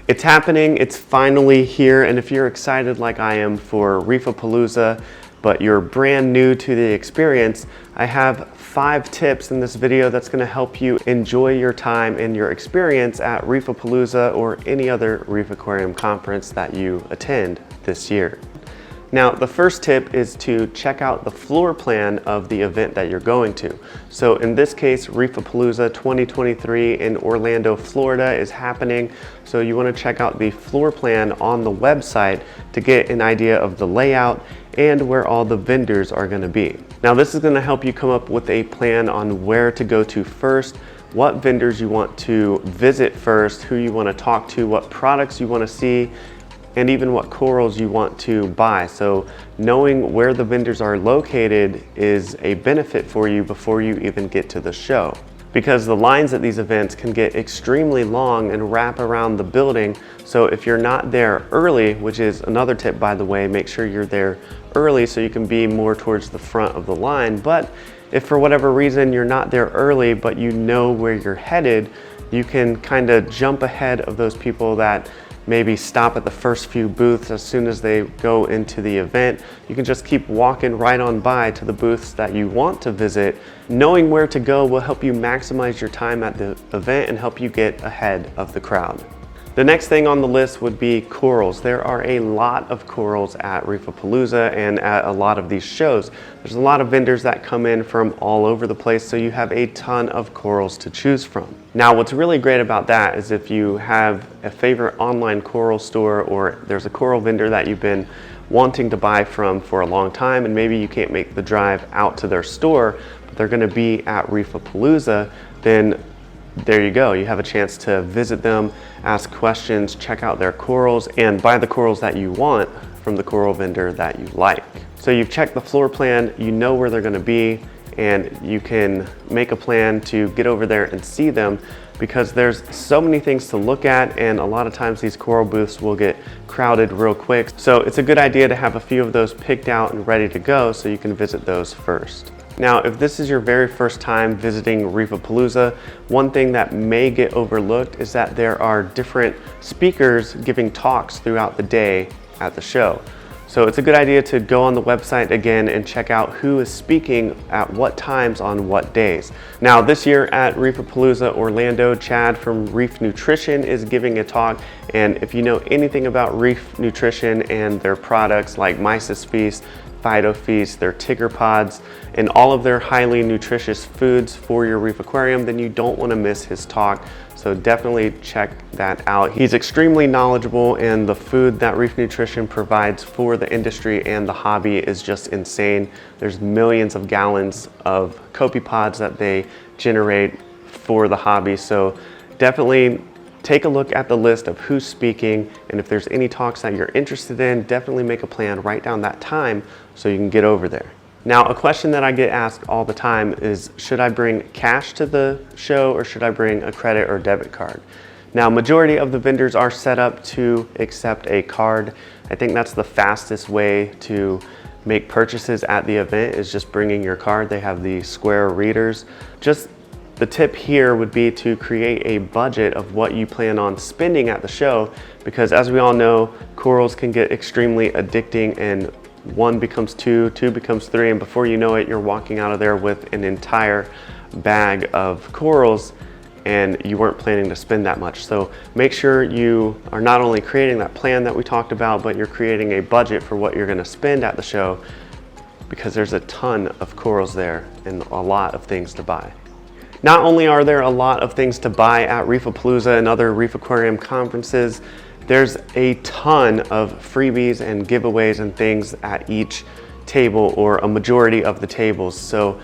It's happening, it's finally here, and if you're excited like I am for ReefAPalooza, but you're brand new to the experience, I have 5 tips in this video that's going to help you enjoy your time and your experience at ReefAPalooza or any other Reef Aquarium conference that you attend this year. Now, the first tip is to check out the floor plan of the event that you're going to. So in this case, ReefAPalooza 2023 in Orlando, Florida is happening. So you want to check out the floor plan on the website to get an idea of the layout and where all the vendors are going to be. Now, this is going to help you come up with a plan on where to go to first, what vendors you want to visit first, who you want to talk to, what products you want to see, and even what corals you want to buy. So knowing where the vendors are located is a benefit for you before you even get to the show. Because the lines at these events can get extremely long and wrap around the building. So if you're not there early, which is another tip by the way, make sure you're there early so you can be more towards the front of the line. But if for whatever reason you're not there early, but you know where you're headed, you can kind of jump ahead of those people that maybe stop at the first few booths as soon as they go into the event. You can just keep walking right on by to the booths that you want to visit. Knowing where to go will help you maximize your time at the event and help you get ahead of the crowd. The next thing on the list would be corals. There are a lot of corals at ReefAPalooza and at a lot of these shows. There's a lot of vendors that come in from all over the place, so you have a ton of corals to choose from. Now, what's really great about that is if you have a favorite online coral store or there's a coral vendor that you've been wanting to buy from for a long time and maybe you can't make the drive out to their store, but they're going to be at ReefAPalooza, then there you go. You have a chance to visit them, ask questions, check out their corals, and buy the corals that you want from the coral vendor that you like. So you've checked the floor plan, you know where they're going to be, and you can make a plan to get over there and see them because there's so many things to look at, and a lot of times these coral booths will get crowded real quick. So it's a good idea to have a few of those picked out and ready to go so you can visit those first. Now, if this is your very first time visiting ReefAPalooza, one thing that may get overlooked is that there are different speakers giving talks throughout the day at the show. So it's a good idea to go on the website again and check out who is speaking at what times on what days. Now, this year at ReefAPalooza Orlando, Chad from Reef Nutrition is giving a talk. And if you know anything about Reef Nutrition and their products like Mysis Feast, Phyto Feast, their Ticker Pods, and all of their highly nutritious foods for your reef aquarium, then you don't want to miss his talk. So definitely check that out. He's extremely knowledgeable, and the food that Reef Nutrition provides for the industry and the hobby is just insane. There's millions of gallons of copepods that they generate for the hobby. So definitely take a look at the list of who's speaking, and if there's any talks that you're interested in, definitely make a plan, write down that time so you can get over there. Now, a question that I get asked all the time is, should I bring cash to the show or should I bring a credit or debit card? Now, majority of the vendors are set up to accept a card. I think that's the fastest way to make purchases at the event is just bringing your card. They have the square readers. Just the tip here would be to create a budget of what you plan on spending at the show, because as we all know, corals can get extremely addicting, and 1 becomes 2, 2 becomes 3, and before you know it, you're walking out of there with an entire bag of corals and you weren't planning to spend that much. So make sure you are not only creating that plan that we talked about, but you're creating a budget for what you're going to spend at the show, because there's a ton of corals there and a lot of things to buy. Not only are there a lot of things to buy at ReefAPalooza and other Reef Aquarium conferences, there's a ton of freebies and giveaways and things at each table, or a majority of the tables. So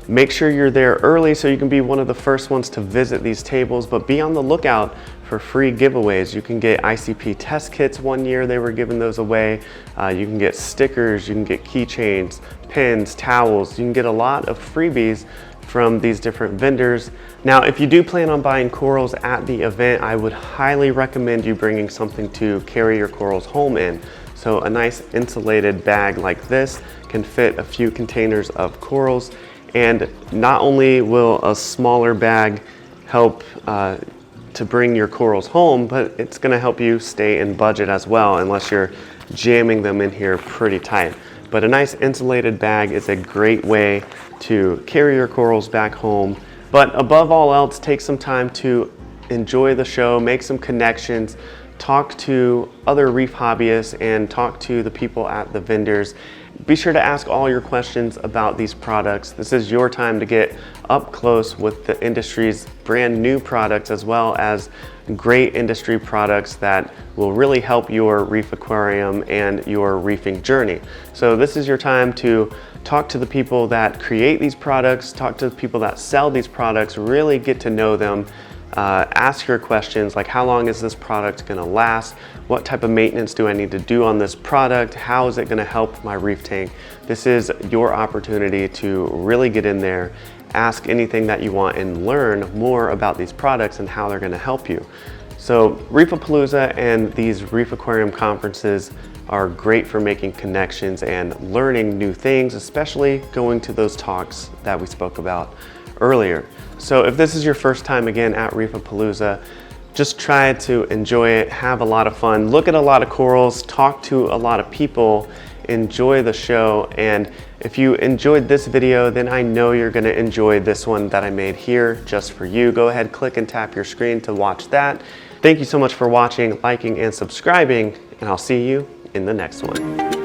make sure you're there early so you can be one of the first ones to visit these tables, but be on the lookout for free giveaways. You can get ICP test kits. One year they were giving those away. You can get stickers, you can get keychains, pins, towels. You can get a lot of freebies from these different vendors. Now, if you do plan on buying corals at the event, I would highly recommend you bringing something to carry your corals home in. So a nice insulated bag like this can fit a few containers of corals, and not only will a smaller bag help to bring your corals home, but it's going to help you stay in budget as well, unless you're jamming them in here pretty tight. But a nice insulated bag is a great way to carry your corals back home. But above all else, take some time to enjoy the show, make some connections, talk to other reef hobbyists and talk to the people at the vendors. Be sure to ask all your questions about these products. This is your time to get up close with the industry's brand new products, as well as great industry products that will really help your reef aquarium and your reefing journey. So this is your time to talk to the people that create these products, talk to the people that sell these products, really get to know them. Ask your questions like, how long is this product going to last? What type of maintenance do I need to do on this product? How is it going to help my reef tank? This is your opportunity to really get in there, ask anything that you want, and learn more about these products and how they're going to help you. So ReefAPalooza and these Reef Aquarium conferences are great for making connections and learning new things, especially going to those talks that we spoke about earlier. So if this is your first time again at ReefAPalooza, just try to enjoy it, have a lot of fun, look at a lot of corals, talk to a lot of people, enjoy the show. And if you enjoyed this video, then I know you're gonna enjoy this one that I made here just for you. Go ahead, click and tap your screen to watch that. Thank you so much for watching, liking, and subscribing, and I'll see you in the next one.